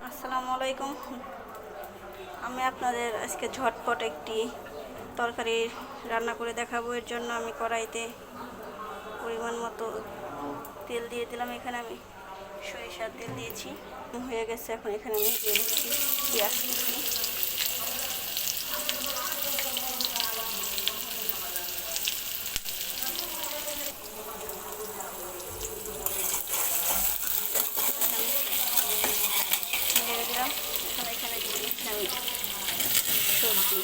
আসসালামু আলাইকুম। আমি আপনাদের আজকে ঝটপট একটি তরকারি রান্না করে দেখাবো। এর জন্য আমি কড়াইতে পরিমাণ মতো তেল দিয়ে দিলাম। এখানে আমি সরিষার তেল দিয়েছি, হয়ে গেছে। এখন এখানে আমি দিয়ে দিচ্ছি পেঁয়াজ কুচি। নেড়ে দিলাম। এখন এখানে দিয়ে দিচ্ছি আমি সবজি,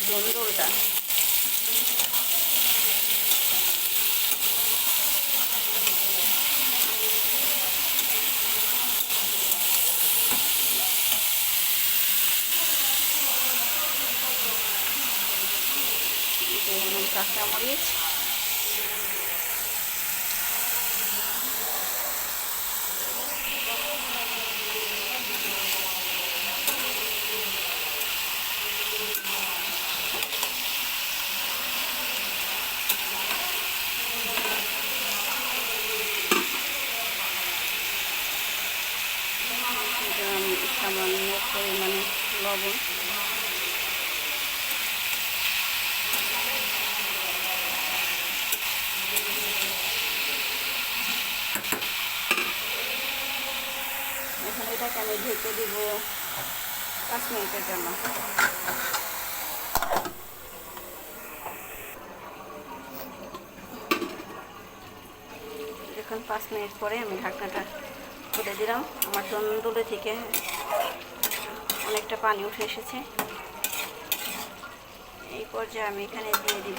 ধুন্দুলটা। কাঁচামরিচ, সামান্য পরিমাণে লবণ, এখন এটাকে আমি ঢেকে দিব 5 মিনিটের জন্য। দেখুন 5 মিনিট পরে আমি ঢাকনাটা খুলে দিলাম। আমার তন্দুরি থেকে অনেকটা পানি উঠে এসেছে। এই পর্যায়ে আমি এখানে দিয়ে দিব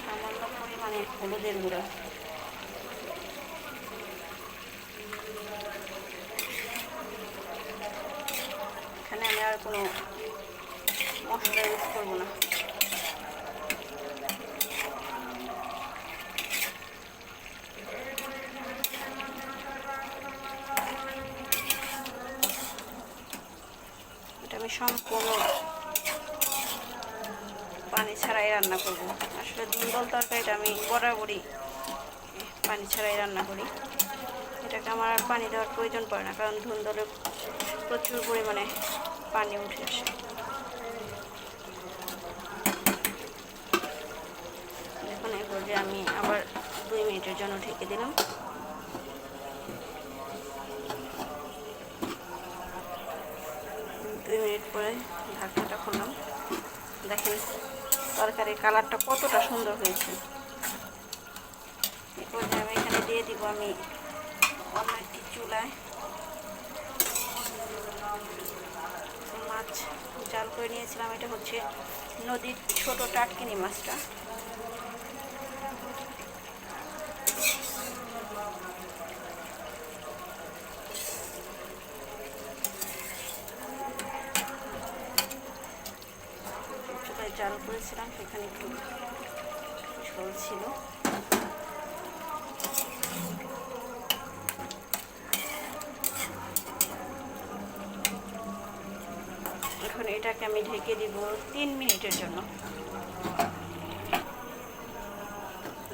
সামান্য পরিমাণে হলুদের গুঁড়ো। এখানে আমি আর কোনো মশলা ইউজ করবো না। এটা আমি সম্পূর্ণ পানি ছাড়াই রান্না করব। আসলে ধুন্দুল তরকারিটা আমি বরাবরই পানি ছাড়াই রান্না করি। এটাকে আমার আর পানি দেওয়ার প্রয়োজন পড়ে না, কারণ ধুন্দুলে প্রচুর পরিমাণে পানি উঠে আসে। দেখুন এই পর্যায়ে আমি আবার 2 মিনিটের জন্য ঢেকে দিলাম। 2 মিনিট পরে ঢাকনাটা খুললাম। দেখেন তরকারির কালারটা কতটা সুন্দর হয়েছে। এই পর্যায়ে আমি এখানে দিয়ে দিব আমি অন্য একটি চুলায় মাছ জাল করে নিয়েছিলাম। এটা হচ্ছে নদীর ছোট টাটকিনি মাছটা। চুলায় জাল করেছিলাম, সেখানে একটু ঝোল ছিল। এখন এটাকে আমি ঢেকে দিব 3 মিনিটের জন্য।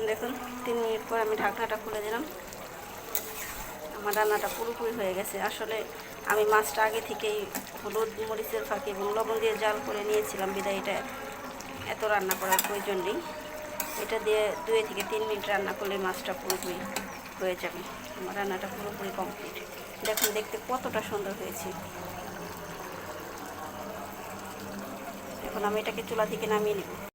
দেখুন 3 মিনিট পর আমি ঢাকনাটা খুলে দিলাম। আমার রান্নাটা পুরোপুরি হয়ে গেছে। আসলে আমি মাছটা আগে থেকেই হলুদ মরিচের ফাঁকি এবং লবণ দিয়ে জাল করে নিয়েছিলাম, বিদায় এটা এত রান্না করার প্রয়োজন নেই। এটা দিয়ে 2 থেকে 3 মিনিট রান্না করলে মাছটা পুরোপুরি হয়ে যাবে। আমার রান্নাটা পুরোপুরি কমপ্লিট। দেখুন দেখতে কতটা সুন্দর হয়েছে। এখন আমি এটাকে চুলা থেকে নামিয়ে নেব।